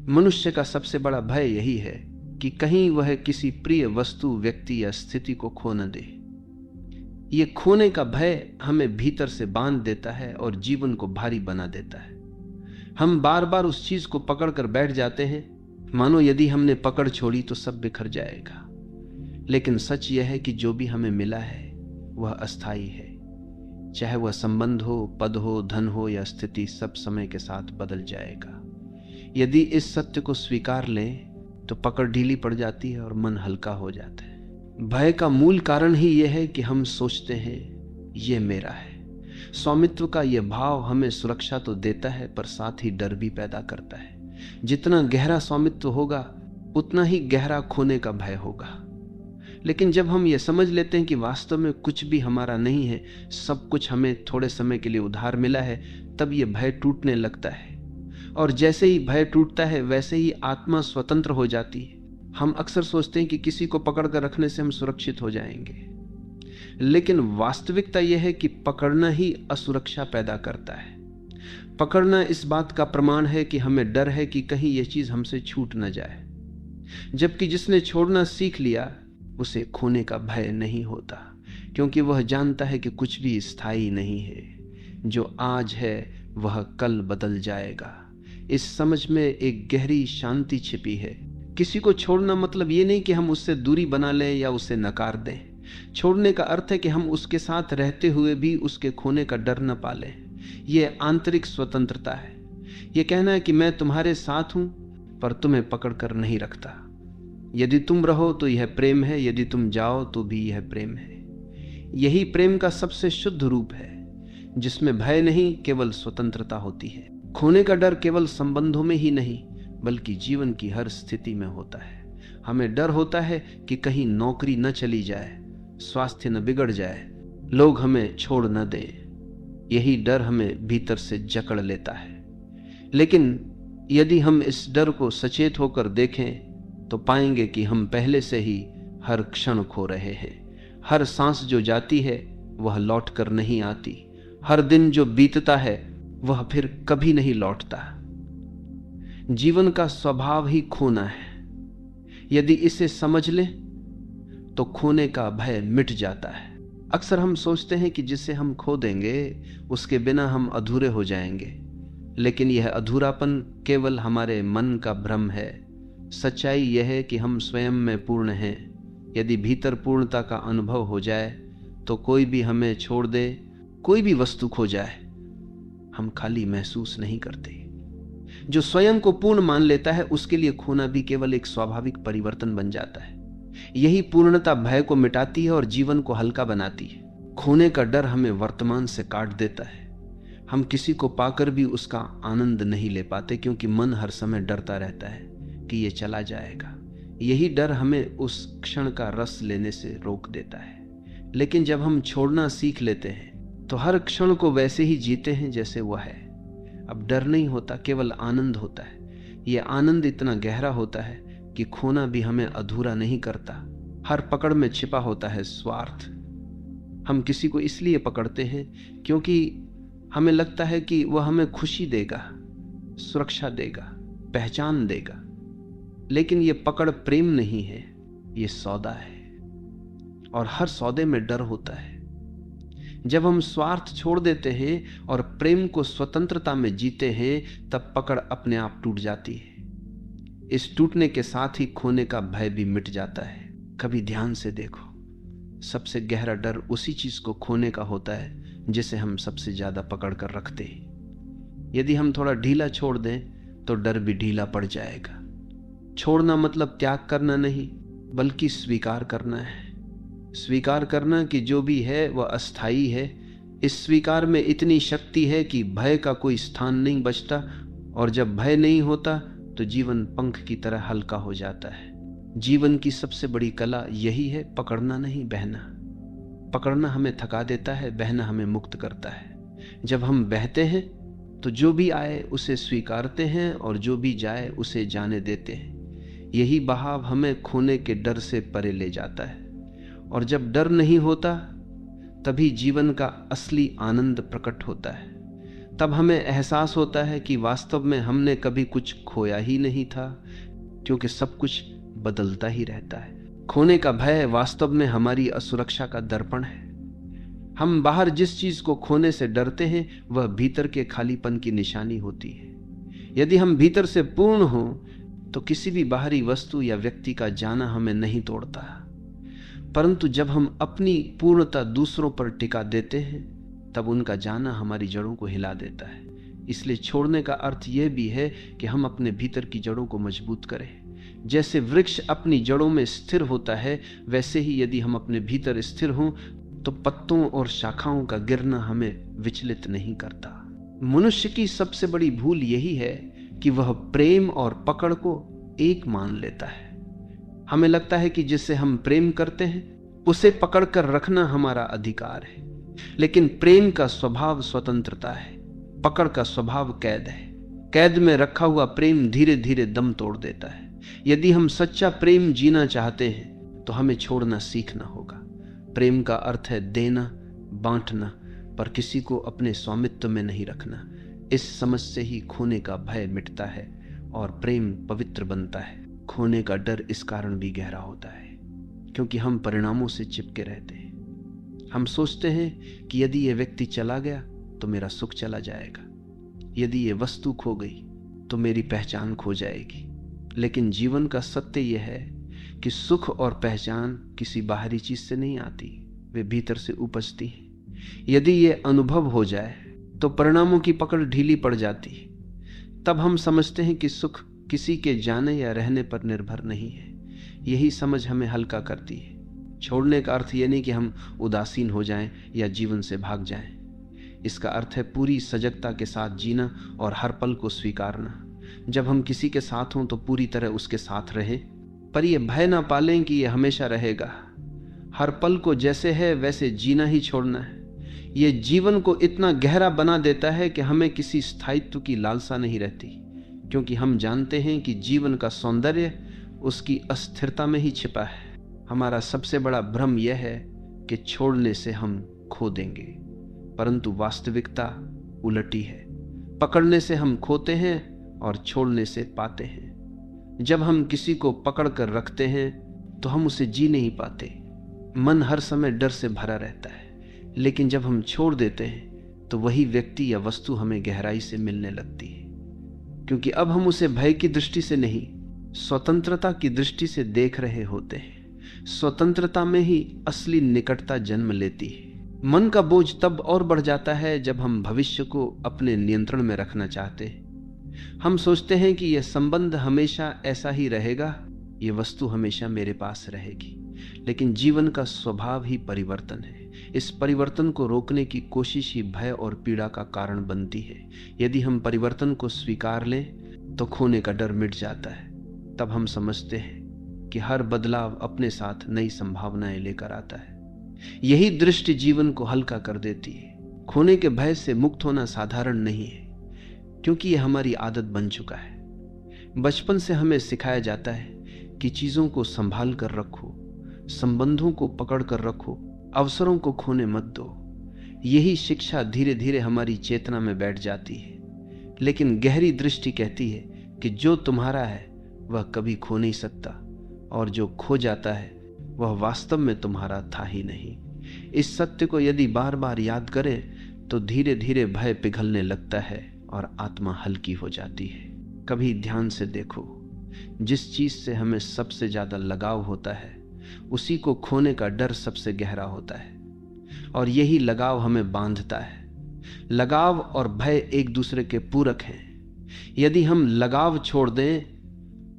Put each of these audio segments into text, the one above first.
मनुष्य का सबसे बड़ा भय यही है कि कहीं वह किसी प्रिय वस्तु, व्यक्ति या स्थिति को खो न दे। ये खोने का भय हमें भीतर से बांध देता है और जीवन को भारी बना देता है। हम बार बार उस चीज को पकड़ कर बैठ जाते हैं, मानो यदि हमने पकड़ छोड़ी तो सब बिखर जाएगा। लेकिन सच यह है कि जो भी हमें मिला है वह अस्थायी है। चाहे वह संबंध हो, पद हो, धन हो या स्थिति, सब समय के साथ बदल जाएगा। यदि इस सत्य को स्वीकार लें तो पकड़ ढीली पड़ जाती है और मन हल्का हो जाता है। भय का मूल कारण ही यह है कि हम सोचते हैं ये मेरा है। स्वामित्व का यह भाव हमें सुरक्षा तो देता है पर साथ ही डर भी पैदा करता है। जितना गहरा स्वामित्व होगा उतना ही गहरा खोने का भय होगा। लेकिन जब हम ये समझ लेते हैं कि वास्तव में कुछ भी हमारा नहीं है, सब कुछ हमें थोड़े समय के लिए उधार मिला है, तब ये भय टूटने लगता है। और जैसे ही भय टूटता है वैसे ही आत्मा स्वतंत्र हो जाती है। हम अक्सर सोचते हैं कि किसी को पकड़ कर रखने से हम सुरक्षित हो जाएंगे, लेकिन वास्तविकता यह है कि पकड़ना ही असुरक्षा पैदा करता है। पकड़ना इस बात का प्रमाण है कि हमें डर है कि कहीं यह चीज हमसे छूट न जाए, जबकि जिसने छोड़ना सीख लिया उसे खोने का भय नहीं होता, क्योंकि वह जानता है कि कुछ भी स्थायी नहीं है। जो आज है वह कल बदल जाएगा। इस समझ में एक गहरी शांति छिपी है। किसी को छोड़ना मतलब ये नहीं कि हम उससे दूरी बना लें या उसे नकार दें। छोड़ने का अर्थ है कि हम उसके साथ रहते हुए भी उसके खोने का डर न पालें। यह आंतरिक स्वतंत्रता है। यह कहना है कि मैं तुम्हारे साथ हूं पर तुम्हें पकड़ कर नहीं रखता। यदि तुम रहो तो यह प्रेम है, यदि तुम जाओ तो भी यह प्रेम है। यही प्रेम का सबसे शुद्ध रूप है, जिसमें भय नहीं, केवल स्वतंत्रता होती है। खोने का डर केवल संबंधों में ही नहीं बल्कि जीवन की हर स्थिति में होता है। हमें डर होता है कि कहीं नौकरी न चली जाए, स्वास्थ्य न बिगड़ जाए, लोग हमें छोड़ न दें। यही डर हमें भीतर से जकड़ लेता है। लेकिन यदि हम इस डर को सचेत होकर देखें तो पाएंगे कि हम पहले से ही हर क्षण खो रहे हैं। हर सांस जो जाती है वह लौट कर नहीं आती। हर दिन जो बीतता है वह फिर कभी नहीं लौटता। जीवन का स्वभाव ही खोना है। यदि इसे समझ लें तो खोने का भय मिट जाता है। अक्सर हम सोचते हैं कि जिसे हम खो देंगे उसके बिना हम अधूरे हो जाएंगे, लेकिन यह अधूरापन केवल हमारे मन का भ्रम है। सच्चाई यह है कि हम स्वयं में पूर्ण हैं। यदि भीतर पूर्णता का अनुभव हो जाए तो कोई भी हमें छोड़ दे, कोई भी वस्तु खो जाए, हम खाली महसूस नहीं करते। जो स्वयं को पूर्ण मान लेता है उसके लिए खोना भी केवल एक स्वाभाविक परिवर्तन बन जाता है। यही पूर्णता भय को मिटाती है और जीवन को हल्का बनाती है। खोने का डर हमें वर्तमान से काट देता है। हम किसी को पाकर भी उसका आनंद नहीं ले पाते, क्योंकि मन हर समय डरता रहता है कि ये चला जाएगा। यही डर हमें उस क्षण का रस लेने से रोक देता है। लेकिन जब हम छोड़ना सीख लेते हैं तो हर क्षण को वैसे ही जीते हैं जैसे वह है। अब डर नहीं होता, केवल आनंद होता है। यह आनंद इतना गहरा होता है कि खोना भी हमें अधूरा नहीं करता। हर पकड़ में छिपा होता है स्वार्थ। हम किसी को इसलिए पकड़ते हैं क्योंकि हमें लगता है कि वह हमें खुशी देगा, सुरक्षा देगा, पहचान देगा। लेकिन यह पकड़ प्रेम नहीं है, यह सौदा है। और हर सौदे में डर होता है। जब हम स्वार्थ छोड़ देते हैं और प्रेम को स्वतंत्रता में जीते हैं, तब पकड़ अपने आप टूट जाती है। इस टूटने के साथ ही खोने का भय भी मिट जाता है। कभी ध्यान से देखो, सबसे गहरा डर उसी चीज को खोने का होता है जिसे हम सबसे ज्यादा पकड़ कर रखते हैं। यदि हम थोड़ा ढीला छोड़ दें तो डर भी ढीला पड़ जाएगा। छोड़ना मतलब त्याग करना नहीं, बल्कि स्वीकार करना है। स्वीकार करना कि जो भी है वह अस्थायी है। इस स्वीकार में इतनी शक्ति है कि भय का कोई स्थान नहीं बचता, और जब भय नहीं होता तो जीवन पंख की तरह हल्का हो जाता है। जीवन की सबसे बड़ी कला यही है, पकड़ना नहीं, बहना। पकड़ना हमें थका देता है, बहना हमें मुक्त करता है। जब हम बहते हैं तो जो भी आए उसे स्वीकारते हैं और जो भी जाए उसे जाने देते हैं। यही बहाव हमें खोने के डर से परे ले जाता है। और जब डर नहीं होता तभी जीवन का असली आनंद प्रकट होता है। तब हमें एहसास होता है कि वास्तव में हमने कभी कुछ खोया ही नहीं था, क्योंकि सब कुछ बदलता ही रहता है। खोने का भय वास्तव में हमारी असुरक्षा का दर्पण है। हम बाहर जिस चीज को खोने से डरते हैं वह भीतर के खालीपन की निशानी होती है। यदि हम भीतर से पूर्ण हों तो किसी भी बाहरी वस्तु या व्यक्ति का जाना हमें नहीं तोड़ता, परंतु जब हम अपनी पूर्णता दूसरों पर टिका देते हैं तब उनका जाना हमारी जड़ों को हिला देता है। इसलिए छोड़ने का अर्थ यह भी है कि हम अपने भीतर की जड़ों को मजबूत करें। जैसे वृक्ष अपनी जड़ों में स्थिर होता है, वैसे ही यदि हम अपने भीतर स्थिर हों तो पत्तों और शाखाओं का गिरना हमें विचलित नहीं करता। मनुष्य की सबसे बड़ी भूल यही है कि वह प्रेम और पकड़ को एक मान लेता है। हमें लगता है कि जिससे हम प्रेम करते हैं उसे पकड़कर रखना हमारा अधिकार है, लेकिन प्रेम का स्वभाव स्वतंत्रता है, पकड़ का स्वभाव कैद है। कैद में रखा हुआ प्रेम धीरे धीरे दम तोड़ देता है। यदि हम सच्चा प्रेम जीना चाहते हैं तो हमें छोड़ना सीखना होगा। प्रेम का अर्थ है देना, बांटना, पर किसी को अपने स्वामित्व में नहीं रखना। इस समझ से ही खोने का भय मिटता है और प्रेम पवित्र बनता है। खोने का डर इस कारण भी गहरा होता है क्योंकि हम परिणामों से चिपके रहते हैं। हम सोचते हैं कि यदि यह व्यक्ति चला गया तो मेरा सुख चला जाएगा, यदि ये वस्तु खो गई तो मेरी पहचान खो जाएगी। लेकिन जीवन का सत्य यह है कि सुख और पहचान किसी बाहरी चीज से नहीं आती, वे भीतर से उपजती हैं। यदि ये अनुभव हो जाए तो परिणामों की पकड़ ढीली पड़ जाती है। तब हम समझते हैं कि सुख किसी के जाने या रहने पर निर्भर नहीं है। यही समझ हमें हल्का करती है। छोड़ने का अर्थ यह नहीं कि हम उदासीन हो जाएं या जीवन से भाग जाएं। इसका अर्थ है पूरी सजगता के साथ जीना और हर पल को स्वीकारना। जब हम किसी के साथ हों तो पूरी तरह उसके साथ रहें, पर यह भय ना पालें कि यह हमेशा रहेगा। हर पल को जैसे है वैसे जीना ही छोड़ना है। यह जीवन को इतना गहरा बना देता है कि हमें किसी स्थायित्व की लालसा नहीं रहती, क्योंकि हम जानते हैं कि जीवन का सौंदर्य उसकी अस्थिरता में ही छिपा है। हमारा सबसे बड़ा भ्रम यह है कि छोड़ने से हम खो देंगे, परंतु वास्तविकता उलटी है। पकड़ने से हम खोते हैं और छोड़ने से पाते हैं। जब हम किसी को पकड़ कर रखते हैं तो हम उसे जी नहीं पाते। मन हर समय डर से भरा रहता है, लेकिन जब हम छोड़ देते हैं तो वही व्यक्ति या वस्तु हमें गहराई से मिलने लगती है, क्योंकि अब हम उसे भय की दृष्टि से नहीं, स्वतंत्रता की दृष्टि से देख रहे होते हैं। स्वतंत्रता में ही असली निकटता जन्म लेती है। मन का बोझ तब और बढ़ जाता है जब हम भविष्य को अपने नियंत्रण में रखना चाहते हैं। हम सोचते हैं कि यह संबंध हमेशा ऐसा ही रहेगा, यह वस्तु हमेशा मेरे पास रहेगी, लेकिन जीवन का स्वभाव ही परिवर्तन है। इस परिवर्तन को रोकने की कोशिश ही भय और पीड़ा का कारण बनती है। यदि हम परिवर्तन को स्वीकार लें तो खोने का डर मिट जाता है। तब हम समझते हैं कि हर बदलाव अपने साथ नई संभावनाएं लेकर आता है। यही दृष्टि जीवन को हल्का कर देती है। खोने के भय से मुक्त होना साधारण नहीं है, क्योंकि यह हमारी आदत बन चुका है। बचपन से हमें सिखाया जाता है कि चीजों को संभाल कर रखो, संबंधों को पकड़ कर रखो, अवसरों को खोने मत दो। यही शिक्षा धीरे धीरे हमारी चेतना में बैठ जाती है। लेकिन गहरी दृष्टि कहती है कि जो तुम्हारा है वह कभी खो नहीं सकता, और जो खो जाता है वह वास्तव में तुम्हारा था ही नहीं। इस सत्य को यदि बार बार याद करें तो धीरे धीरे भय पिघलने लगता है और आत्मा हल्की हो जाती है। कभी ध्यान से देखो, जिस चीज से हमें सबसे ज्यादा लगाव होता है उसी को खोने का डर सबसे गहरा होता है, और यही लगाव हमें बांधता है। लगाव और भय एक दूसरे के पूरक हैं। यदि हम लगाव छोड़ दें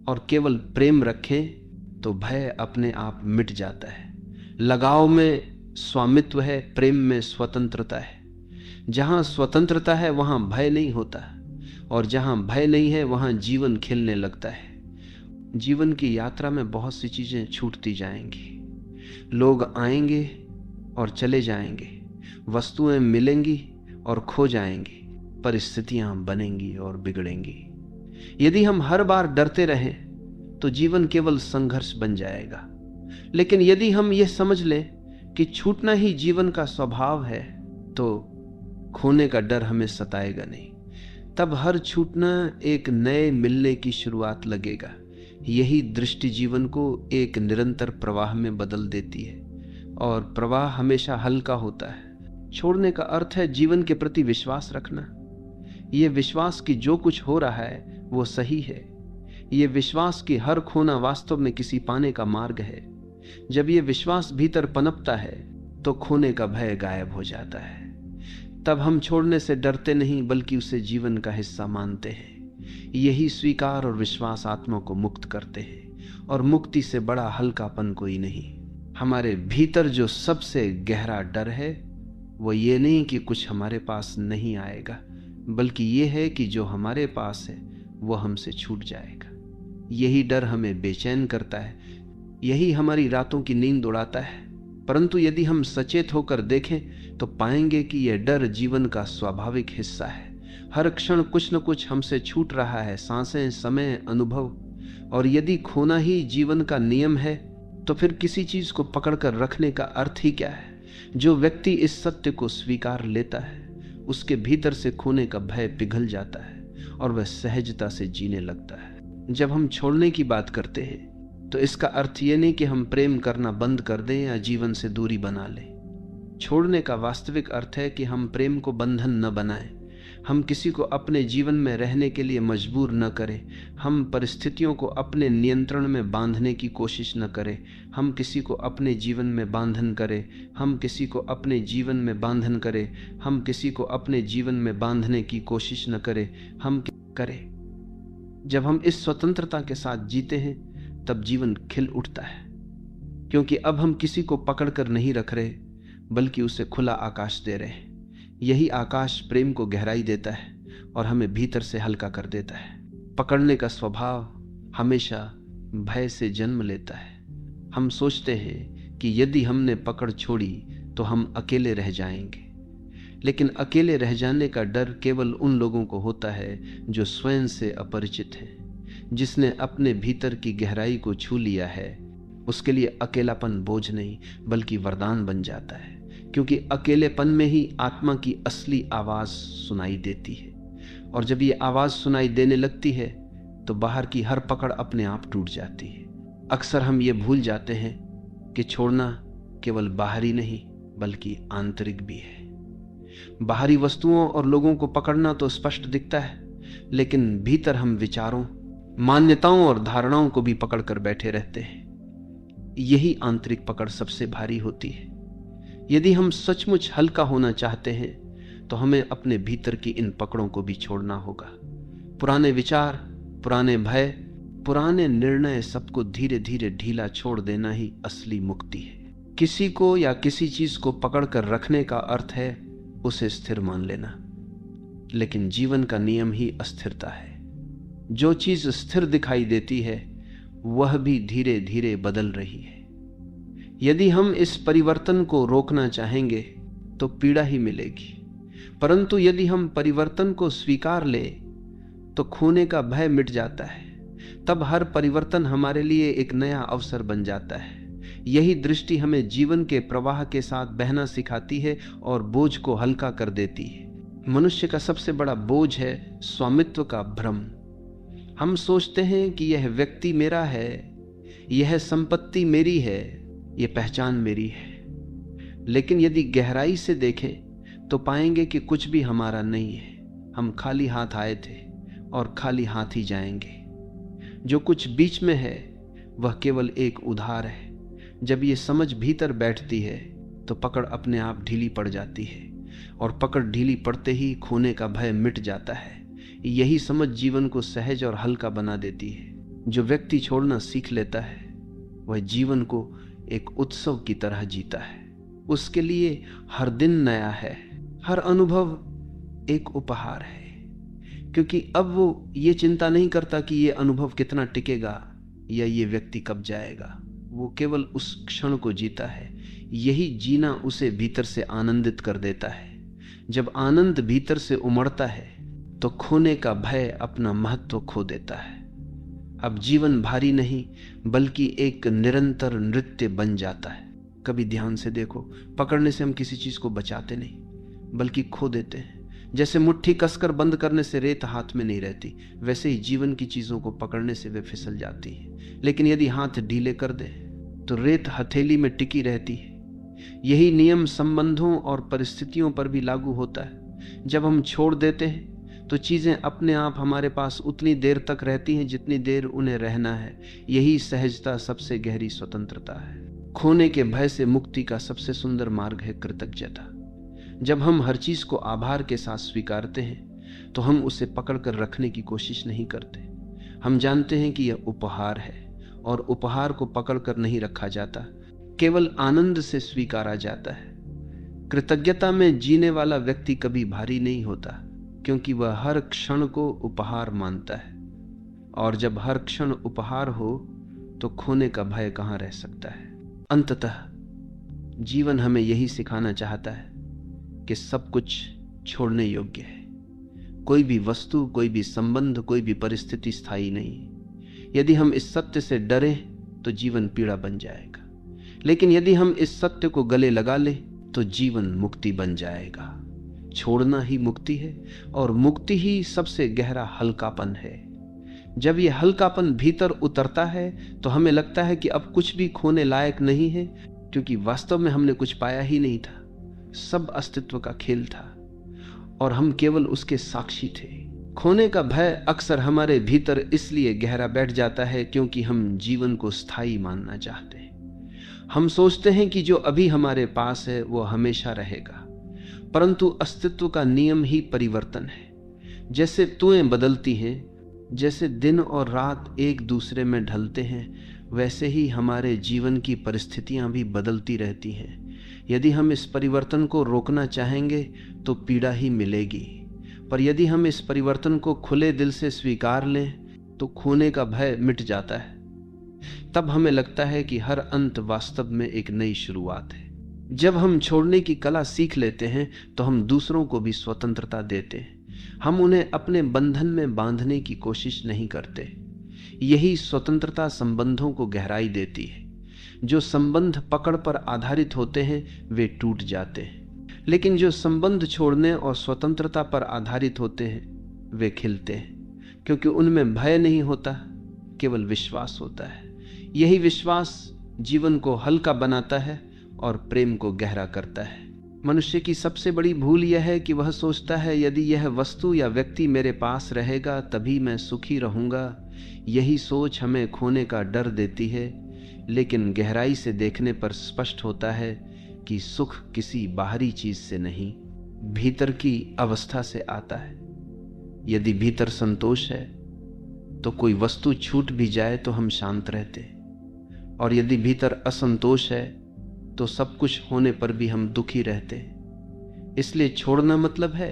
और केवल प्रेम रखें तो भय अपने आप मिट जाता है। लगाव में स्वामित्व है, प्रेम में स्वतंत्रता है। जहां स्वतंत्रता है वहां भय नहीं होता, और जहां भय नहीं है वहां जीवन खिलने लगता है। जीवन की यात्रा में बहुत सी चीजें छूटती जाएंगी। लोग आएंगे और चले जाएंगे, वस्तुएं मिलेंगी और खो जाएंगी, परिस्थितियां बनेंगी और बिगड़ेंगी। यदि हम हर बार डरते रहें तो जीवन केवल संघर्ष बन जाएगा। लेकिन यदि हम यह समझ लें कि छूटना ही जीवन का स्वभाव है, तो खोने का डर हमें सताएगा नहीं। तब हर छूटना एक नए मिलने की शुरुआत लगेगा। यही दृष्टि जीवन को एक निरंतर प्रवाह में बदल देती है, और प्रवाह हमेशा हल्का होता है। छोड़ने का अर्थ है जीवन के प्रति विश्वास रखना। यह विश्वास कि जो कुछ हो रहा है वो सही है। यह विश्वास कि हर खोना वास्तव में किसी पाने का मार्ग है। जब यह विश्वास भीतर पनपता है तो खोने का भय गायब हो जाता है। तब हम छोड़ने से डरते नहीं, बल्कि उसे जीवन का हिस्सा मानते हैं। यही स्वीकार और विश्वास आत्मा को मुक्त करते हैं, और मुक्ति से बड़ा हल्कापन कोई नहीं। हमारे भीतर जो सबसे गहरा डर है वो ये नहीं कि कुछ हमारे पास नहीं आएगा, बल्कि ये है कि जो हमारे पास है वो हमसे छूट जाएगा। यही डर हमें बेचैन करता है, यही हमारी रातों की नींद उड़ाता है। परंतु यदि हम सचेत होकर देखें तो पाएंगे कि यह डर जीवन का स्वाभाविक हिस्सा है। हर क्षण कुछ न कुछ हमसे छूट रहा है, सांसें, समय, अनुभव। और यदि खोना ही जीवन का नियम है तो फिर किसी चीज को पकड़कर रखने का अर्थ ही क्या है? जो व्यक्ति इस सत्य को स्वीकार लेता है उसके भीतर से खोने का भय पिघल जाता है और वह सहजता से जीने लगता है। जब हम छोड़ने की बात करते हैं तो इसका अर्थ ये नहीं कि हम प्रेम करना बंद कर दें या जीवन से दूरी बना लें। छोड़ने का वास्तविक अर्थ है कि हम प्रेम को बंधन न बनाएं, हम किसी को अपने जीवन में रहने के लिए मजबूर न करें, हम परिस्थितियों को अपने नियंत्रण में बांधने की कोशिश न करें, हम किसी को अपने जीवन में बांधन करें, हम किसी को अपने जीवन में बांधन करें, हम किसी को अपने जीवन में बांधने की कोशिश न करें, हम करें। जब हम इस स्वतंत्रता के साथ जीते हैं तब जीवन खिल उठता है, क्योंकि अब हम किसी को पकड़कर नहीं रख रहे, बल्कि उसे खुला आकाश दे रहे हैं। यही आकाश प्रेम को गहराई देता है और हमें भीतर से हल्का कर देता है। पकड़ने का स्वभाव हमेशा भय से जन्म लेता है। हम सोचते हैं कि यदि हमने पकड़ छोड़ी तो हम अकेले रह जाएंगे, लेकिन अकेले रह जाने का डर केवल उन लोगों को होता है जो स्वयं से अपरिचित हैं। जिसने अपने भीतर की गहराई को छू लिया है उसके लिए अकेलापन बोझ नहीं बल्कि वरदान बन जाता है, क्योंकि अकेलेपन में ही आत्मा की असली आवाज सुनाई देती है। और जब ये आवाज सुनाई देने लगती है तो बाहर की हर पकड़ अपने आप टूट जाती है। अक्सर हम ये भूल जाते हैं कि छोड़ना केवल बाहरी नहीं बल्कि आंतरिक भी है। बाहरी वस्तुओं और लोगों को पकड़ना तो स्पष्ट दिखता है, लेकिन भीतर हम विचारों, मान्यताओं और धारणाओं को भी पकड़कर बैठे रहते हैं। यही आंतरिक पकड़ सबसे भारी होती है। यदि हम सचमुच हल्का होना चाहते हैं तो हमें अपने भीतर की इन पकड़ों को भी छोड़ना होगा। पुराने विचार, पुराने भय, पुराने निर्णय, सबको धीरे धीरे ढीला छोड़ देना ही असली मुक्ति है। किसी को या किसी चीज को पकड़कर रखने का अर्थ है उसे स्थिर मान लेना, लेकिन जीवन का नियम ही अस्थिरता है। जो चीज स्थिर दिखाई देती है वह भी धीरे धीरे बदल रही है। यदि हम इस परिवर्तन को रोकना चाहेंगे तो पीड़ा ही मिलेगी, परंतु यदि हम परिवर्तन को स्वीकार लें तो खोने का भय मिट जाता है। तब हर परिवर्तन हमारे लिए एक नया अवसर बन जाता है। यही दृष्टि हमें जीवन के प्रवाह के साथ बहना सिखाती है और बोझ को हल्का कर देती है। मनुष्य का सबसे बड़ा बोझ है स्वामित्व का भ्रम। हम सोचते हैं कि यह व्यक्ति मेरा है, यह संपत्ति मेरी है, यह पहचान मेरी है। लेकिन यदि गहराई से देखें तो पाएंगे कि कुछ भी हमारा नहीं है। हम खाली हाथ आए थे और खाली हाथ ही जाएंगे। जो कुछ बीच में है वह केवल एक उधार है। जब ये समझ भीतर बैठती है तो पकड़ अपने आप ढीली पड़ जाती है, और पकड़ ढीली पड़ते ही खोने का भय मिट जाता है। यही समझ जीवन को सहज और हल्का बना देती है। जो व्यक्ति छोड़ना सीख लेता है वह जीवन को एक उत्सव की तरह जीता है। उसके लिए हर दिन नया है, हर अनुभव एक उपहार है, क्योंकि अब वो ये चिंता नहीं करता कि ये अनुभव कितना टिकेगा या ये व्यक्ति कब जाएगा। वो केवल उस क्षण को जीता है। यही जीना उसे भीतर से आनंदित कर देता है। जब आनंद भीतर से उमड़ता है तो खोने का भय अपना महत्व खो देता है। अब जीवन भारी नहीं बल्कि एक निरंतर नृत्य बन जाता है। कभी ध्यान से देखो, पकड़ने से हम किसी चीज को बचाते नहीं, बल्कि खो देते हैं। जैसे मुट्ठी कसकर बंद करने से रेत हाथ में नहीं रहती, वैसे ही जीवन की चीजों को पकड़ने से वे फिसल जाती है। लेकिन यदि हाथ ढीले कर दे तो रेत हथेली में टिकी रहती है। यही नियम संबंधों और परिस्थितियों पर भी लागू होता है। जब हम छोड़ देते हैं तो चीजें अपने आप हमारे पास उतनी देर तक रहती हैं जितनी देर उन्हें रहना है। यही सहजता सबसे गहरी स्वतंत्रता है। खोने के भय से मुक्ति का सबसे सुंदर मार्ग है कृतज्ञता। जब हम हर चीज को आभार के साथ स्वीकारते हैं तो हम उसे पकड़कर रखने की कोशिश नहीं करते। हम जानते हैं कि यह उपहार है और उपहार को पकड़कर नहीं रखा जाता, केवल आनंद से स्वीकारा जाता है। कृतज्ञता में जीने वाला व्यक्ति कभी भारी नहीं होता, क्योंकि वह हर क्षण को उपहार मानता है। और जब हर क्षण उपहार हो तो खोने का भय कहां रह सकता है। अंततः जीवन हमें यही सिखाना चाहता है कि सब कुछ छोड़ने योग्य है। कोई भी वस्तु, कोई भी संबंध, कोई भी परिस्थिति स्थायी नहीं। यदि हम इस सत्य से डरें तो जीवन पीड़ा बन जाएगा, लेकिन यदि हम इस सत्य को गले लगा ले तो जीवन मुक्ति बन जाएगा। छोड़ना ही मुक्ति है और मुक्ति ही सबसे गहरा हल्कापन है। जब यह हल्कापन भीतर उतरता है तो हमें लगता है कि अब कुछ भी खोने लायक नहीं है, क्योंकि वास्तव में हमने कुछ पाया ही नहीं था। सब अस्तित्व का खेल था और हम केवल उसके साक्षी थे। खोने का भय अक्सर हमारे भीतर इसलिए गहरा बैठ जाता है क्योंकि हम जीवन को स्थायी मानना चाहते हैं। हम सोचते हैं कि जो अभी हमारे पास है वो हमेशा रहेगा, परंतु अस्तित्व का नियम ही परिवर्तन है। जैसे तुएं बदलती हैं, जैसे दिन और रात एक दूसरे में ढलते हैं, वैसे ही हमारे जीवन की परिस्थितियां भी बदलती रहती हैं। यदि हम इस परिवर्तन को रोकना चाहेंगे तो पीड़ा ही मिलेगी, पर यदि हम इस परिवर्तन को खुले दिल से स्वीकार लें तो खोने का भय मिट जाता है। तब हमें लगता है कि हर अंत वास्तव में एक नई शुरुआत है। जब हम छोड़ने की कला सीख लेते हैं तो हम दूसरों को भी स्वतंत्रता देते हैं। हम उन्हें अपने बंधन में बांधने की कोशिश नहीं करते। यही स्वतंत्रता संबंधों को गहराई देती है। जो संबंध पकड़ पर आधारित होते हैं वे टूट जाते हैं, लेकिन जो संबंध छोड़ने और स्वतंत्रता पर आधारित होते हैं वे खिलते हैं, क्योंकि उनमें भय नहीं होता, केवल विश्वास होता है। यही विश्वास जीवन को हल्का बनाता है और प्रेम को गहरा करता है। मनुष्य की सबसे बड़ी भूल यह है कि वह सोचता है यदि यह वस्तु या व्यक्ति मेरे पास रहेगा तभी मैं सुखी रहूंगा। यही सोच हमें खोने का डर देती है, लेकिन गहराई से देखने पर स्पष्ट होता है कि सुख किसी बाहरी चीज से नहीं, भीतर की अवस्था से आता है। यदि भीतर संतोष है तो कोई वस्तु छूट भी जाए तो हम शांत रहते, और यदि भीतर असंतोष है तो सब कुछ होने पर भी हम दुखी रहते। इसलिए छोड़ना मतलब है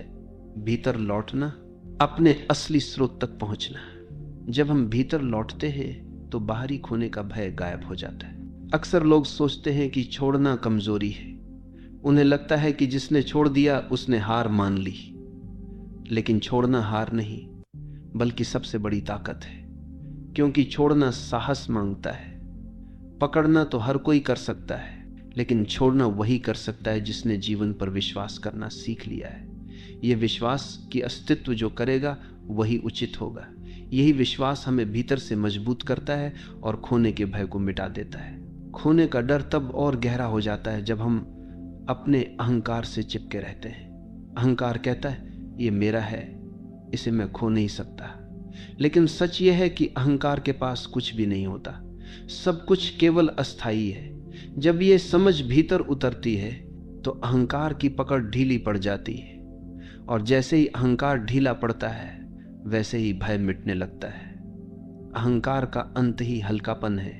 भीतर लौटना, अपने असली स्रोत तक पहुंचना। जब हम भीतर लौटते हैं तो बाहरी खोने का भय गायब हो जाता है। अक्सर लोग सोचते हैं कि छोड़ना कमजोरी है। उन्हें लगता है कि जिसने छोड़ दिया उसने हार मान ली, लेकिन छोड़ना हार नहीं बल्कि सबसे बड़ी ताकत है, क्योंकि छोड़ना साहस मांगता है। पकड़ना तो हर कोई कर सकता है, लेकिन छोड़ना वही कर सकता है जिसने जीवन पर विश्वास करना सीख लिया है। यह विश्वास कि अस्तित्व जो करेगा वही उचित होगा। यही विश्वास हमें भीतर से मजबूत करता है और खोने के भय को मिटा देता है। खोने का डर तब और गहरा हो जाता है जब हम अपने अहंकार से चिपके रहते हैं। अहंकार कहता है ये मेरा है, इसे मैं खो नहीं सकता। लेकिन सच यह है कि अहंकार के पास कुछ भी नहीं होता, सब कुछ केवल अस्थाई है। जब ये समझ भीतर उतरती है तो अहंकार की पकड़ ढीली पड़ जाती है, और जैसे ही अहंकार ढीला पड़ता है वैसे ही भय मिटने लगता है। अहंकार का अंत ही हल्कापन है,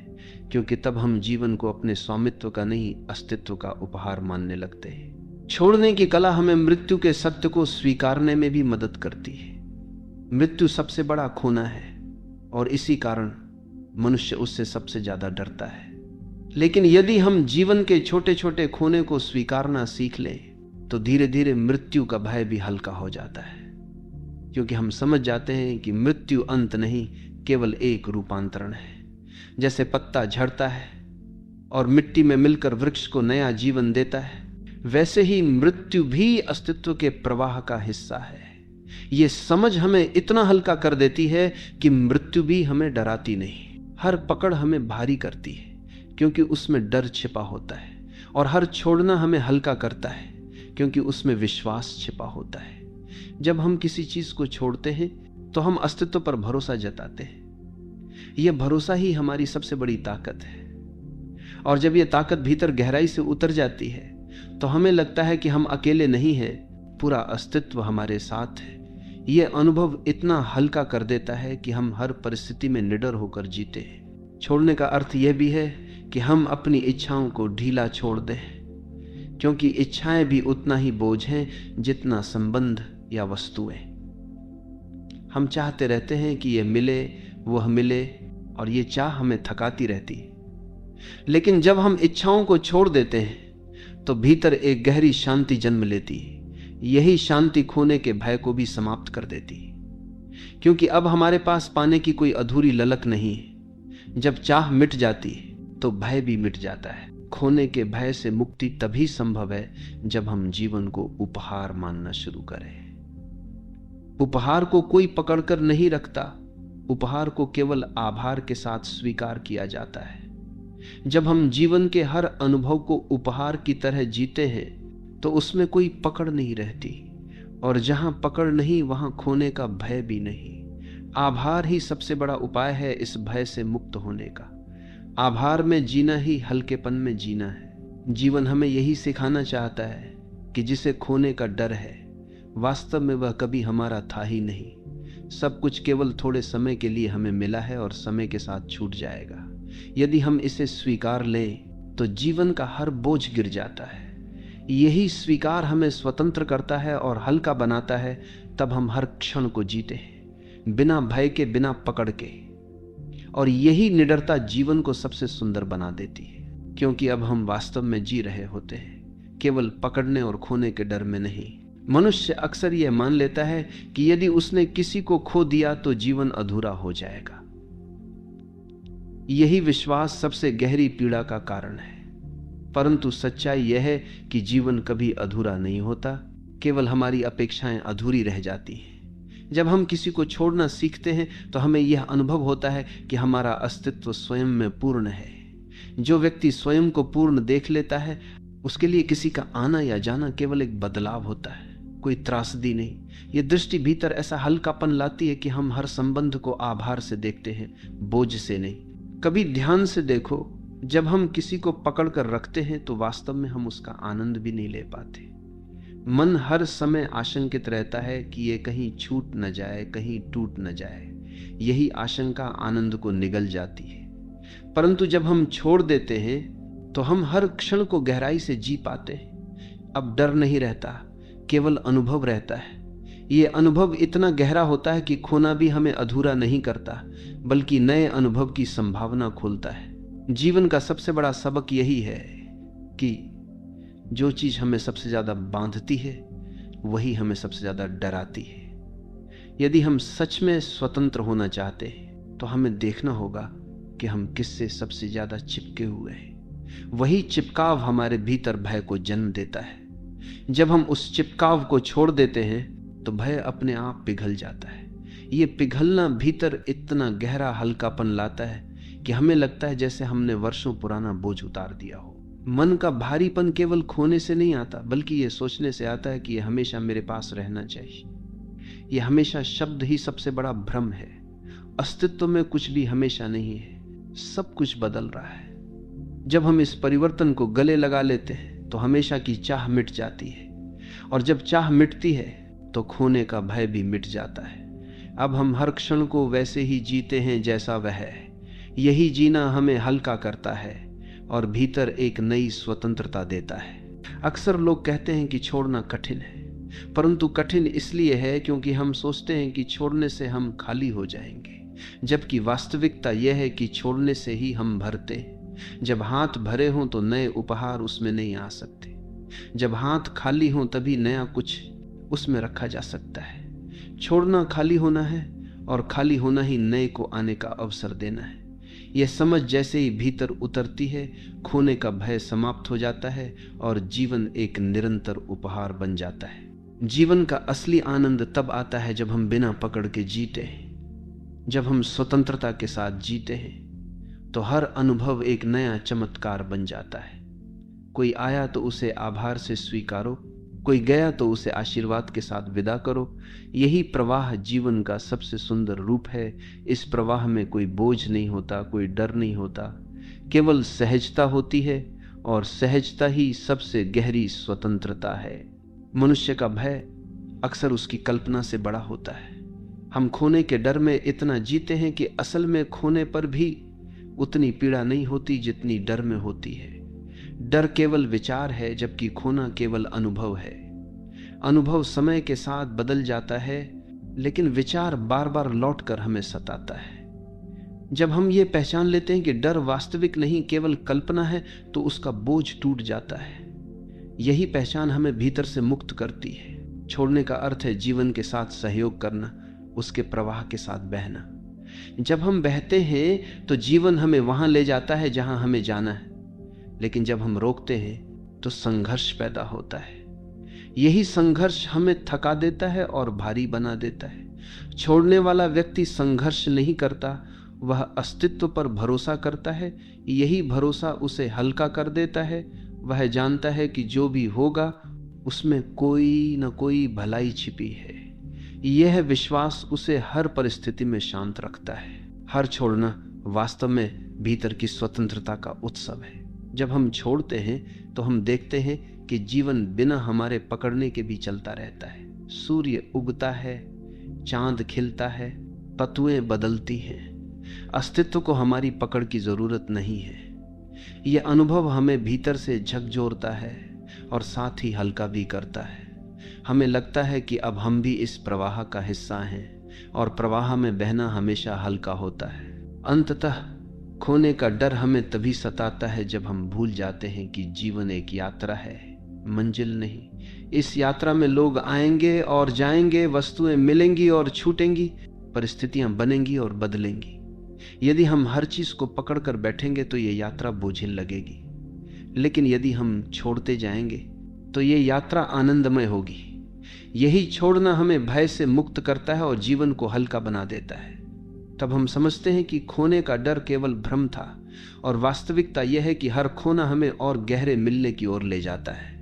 क्योंकि तब हम जीवन को अपने स्वामित्व का नहीं अस्तित्व का उपहार मानने लगते हैं। छोड़ने की कला हमें मृत्यु के सत्य को स्वीकारने में भी मदद करती है। मृत्यु सबसे बड़ा खोना है और इसी कारण मनुष्य उससे सबसे ज्यादा डरता है। लेकिन यदि हम जीवन के छोटे छोटे खोने को स्वीकारना सीख लें तो धीरे धीरे मृत्यु का भय भी हल्का हो जाता है, क्योंकि हम समझ जाते हैं कि मृत्यु अंत नहीं, केवल एक रूपांतरण है। जैसे पत्ता झड़ता है और मिट्टी में मिलकर वृक्ष को नया जीवन देता है, वैसे ही मृत्यु भी अस्तित्व के प्रवाह का हिस्सा है। यह समझ हमें इतना हल्का कर देती है कि मृत्यु भी हमें डराती नहीं। हर पकड़ हमें भारी करती है क्योंकि उसमें डर छिपा होता है, और हर छोड़ना हमें हल्का करता है क्योंकि उसमें विश्वास छिपा होता है। जब हम किसी चीज को छोड़ते हैं तो हम अस्तित्व पर भरोसा जताते हैं। यह भरोसा ही हमारी सबसे बड़ी ताकत है, और जब यह ताकत भीतर गहराई से उतर जाती है तो हमें लगता है कि हम अकेले नहीं हैं, पूरा अस्तित्व हमारे साथ है। यह अनुभव इतना हल्का कर देता है कि हम हर परिस्थिति में निडर होकर जीते हैं। छोड़ने का अर्थ यह भी है कि हम अपनी इच्छाओं को ढीला छोड़ दें, क्योंकि इच्छाएं भी उतना ही बोझ हैं जितना संबंध या वस्तुएं। हम चाहते रहते हैं कि यह मिले, वह मिले, और यह चाह हमें थकाती रहती है। लेकिन जब हम इच्छाओं को छोड़ देते हैं तो भीतर एक गहरी शांति जन्म लेती है। यही शांति खोने के भय को भी समाप्त कर देती है, क्योंकि अब हमारे पास पाने की कोई अधूरी ललक नहीं है। जब चाह मिट जाती है तो भय भी मिट जाता है। खोने के भय से मुक्ति तभी संभव है जब हम जीवन को उपहार मानना शुरू करें। उपहार को कोई पकड़कर नहीं रखता, उपहार को केवल आभार के साथ स्वीकार किया जाता है। जब हम जीवन के हर अनुभव को उपहार की तरह जीते हैं तो उसमें कोई पकड़ नहीं रहती, और जहां पकड़ नहीं वहां खोने का भय भी नहीं। आभार ही सबसे बड़ा उपाय है इस भय से मुक्त होने का। आभार में जीना ही हल्केपन में जीना है। जीवन हमें यही सिखाना चाहता है कि जिसे खोने का डर है, वास्तव में वह कभी हमारा था ही नहीं। सब कुछ केवल थोड़े समय के लिए हमें मिला है और समय के साथ छूट जाएगा। यदि हम इसे स्वीकार लें तो जीवन का हर बोझ गिर जाता है। यही स्वीकार हमें स्वतंत्र करता है और हल्का बनाता है। तब हम हर क्षण को जीते हैं, बिना भय के, बिना पकड़ के। और यही निडरता जीवन को सबसे सुंदर बना देती है, क्योंकि अब हम वास्तव में जी रहे होते हैं, केवल पकड़ने और खोने के डर में नहीं। मनुष्य अक्सर यह मान लेता है कि यदि उसने किसी को खो दिया तो जीवन अधूरा हो जाएगा। यही विश्वास सबसे गहरी पीड़ा का कारण है। परंतु सच्चाई यह है कि जीवन कभी अधूरा नहीं होता, केवल हमारी अपेक्षाएं अधूरी रह जाती हैं। जब हम किसी को छोड़ना सीखते हैं तो हमें यह अनुभव होता है कि हमारा अस्तित्व स्वयं में पूर्ण है। जो व्यक्ति स्वयं को पूर्ण देख लेता है, उसके लिए किसी का आना या जाना केवल एक बदलाव होता है, कोई त्रासदी नहीं। यह दृष्टि भीतर ऐसा हल्कापन लाती है कि हम हर संबंध को आभार से देखते हैं, बोझ से नहीं। कभी ध्यान से देखो, जब हम किसी को पकड़ कर रखते हैं तो वास्तव में हम उसका आनंद भी नहीं ले पाते। मन हर समय आशंकित रहता है कि ये कहीं छूट न जाए, कहीं टूट न जाए। यही आशंका आनंद को निगल जाती है। परंतु जब हम छोड़ देते हैं तो हम हर क्षण को गहराई से जी पाते हैं। अब डर नहीं रहता, केवल अनुभव रहता है। ये अनुभव इतना गहरा होता है कि खोना भी हमें अधूरा नहीं करता, बल्कि नए अनुभव की संभावना खोलता है। जीवन का सबसे बड़ा सबक यही है कि जो चीज हमें सबसे ज्यादा बांधती है वही हमें सबसे ज्यादा डराती है। यदि हम सच में स्वतंत्र होना चाहते हैं तो हमें देखना होगा कि हम किससे सबसे ज्यादा चिपके हुए हैं। वही चिपकाव हमारे भीतर भय को जन्म देता है। जब हम उस चिपकाव को छोड़ देते हैं तो भय अपने आप पिघल जाता है। ये पिघलना भीतर इतना गहरा हल्कापन लाता है कि हमें लगता है जैसे हमने वर्षों पुराना बोझ उतार दिया हो। मन का भारीपन केवल खोने से नहीं आता, बल्कि ये सोचने से आता है कि ये हमेशा मेरे पास रहना चाहिए। ये हमेशा शब्द ही सबसे बड़ा भ्रम है। अस्तित्व में कुछ भी हमेशा नहीं है, सब कुछ बदल रहा है। जब हम इस परिवर्तन को गले लगा लेते हैं तो हमेशा की चाह मिट जाती है, और जब चाह मिटती है तो खोने का भय भी मिट जाता है। अब हम हर क्षण को वैसे ही जीते हैं जैसा वह है। यही जीना हमें हल्का करता है और भीतर एक नई स्वतंत्रता देता है। अक्सर लोग कहते हैं कि छोड़ना कठिन है, परंतु कठिन इसलिए है क्योंकि हम सोचते हैं कि छोड़ने से हम खाली हो जाएंगे, जबकि वास्तविकता यह है कि छोड़ने से ही हम भरते। जब हाथ भरे हों तो नए उपहार उसमें नहीं आ सकते। जब हाथ खाली हों तभी नया कुछ उसमें रखा जा सकता है। छोड़ना खाली होना है और खाली होना ही नए को आने का अवसर देना है। यह समझ जैसे ही भीतर उतरती है, खोने का भय समाप्त हो जाता है और जीवन एक निरंतर उपहार बन जाता है। जीवन का असली आनंद तब आता है जब हम बिना पकड़ के जीते हैं, जब हम स्वतंत्रता के साथ जीते हैं, तो हर अनुभव एक नया चमत्कार बन जाता है। कोई आया तो उसे आभार से स्वीकारो, कोई गया तो उसे आशीर्वाद के साथ विदा करो। यही प्रवाह जीवन का सबसे सुंदर रूप है। इस प्रवाह में कोई बोझ नहीं होता, कोई डर नहीं होता, केवल सहजता होती है, और सहजता ही सबसे गहरी स्वतंत्रता है। मनुष्य का भय अक्सर उसकी कल्पना से बड़ा होता है। हम खोने के डर में इतना जीते हैं कि असल में खोने पर भी उतनी पीड़ा नहीं होती जितनी डर में होती है। डर केवल विचार है, जबकि खोना केवल अनुभव है। अनुभव समय के साथ बदल जाता है, लेकिन विचार बार बार लौटकर हमें सताता है। जब हम ये पहचान लेते हैं कि डर वास्तविक नहीं, केवल कल्पना है, तो उसका बोझ टूट जाता है। यही पहचान हमें भीतर से मुक्त करती है। छोड़ने का अर्थ है जीवन के साथ सहयोग करना, उसके प्रवाह के साथ बहना। जब हम बहते हैं तो जीवन हमें वहां ले जाता है जहां हमें जाना है, लेकिन जब हम रोकते हैं तो संघर्ष पैदा होता है। यही संघर्ष हमें थका देता है और भारी बना देता है। छोड़ने वाला व्यक्ति संघर्ष नहीं करता, वह अस्तित्व पर भरोसा करता है। यही भरोसा उसे हल्का कर देता है। वह जानता है कि जो भी होगा उसमें कोई न कोई भलाई छिपी है। यह विश्वास उसे हर परिस्थिति में शांत रखता है। हर छोड़ना वास्तव में भीतर की स्वतंत्रता का उत्सव है। जब हम छोड़ते हैं तो हम देखते हैं कि जीवन बिना हमारे पकड़ने के भी चलता रहता है। सूर्य उगता है, चांद खिलता है, ऋतुएं बदलती हैं। अस्तित्व को हमारी पकड़ की जरूरत नहीं है। यह अनुभव हमें भीतर से झकझोरता है और साथ ही हल्का भी करता है। हमें लगता है कि अब हम भी इस प्रवाह का हिस्सा हैं, और प्रवाह में बहना हमेशा हल्का होता है। अंततः खोने का डर हमें तभी सताता है जब हम भूल जाते हैं कि जीवन एक यात्रा है, मंजिल नहीं। इस यात्रा में लोग आएंगे और जाएंगे, वस्तुएं मिलेंगी और छूटेंगी, परिस्थितियां बनेंगी और बदलेंगी। यदि हम हर चीज को पकड़ कर बैठेंगे तो ये यात्रा बोझिल लगेगी, लेकिन यदि हम छोड़ते जाएंगे तो ये यात्रा आनंदमय होगी। यही छोड़ना हमें भय से मुक्त करता है और जीवन को हल्का बना देता है। तब हम समझते हैं कि खोने का डर केवल भ्रम था, और वास्तविकता यह है कि हर खोना हमें और गहरे मिलने की ओर ले जाता है।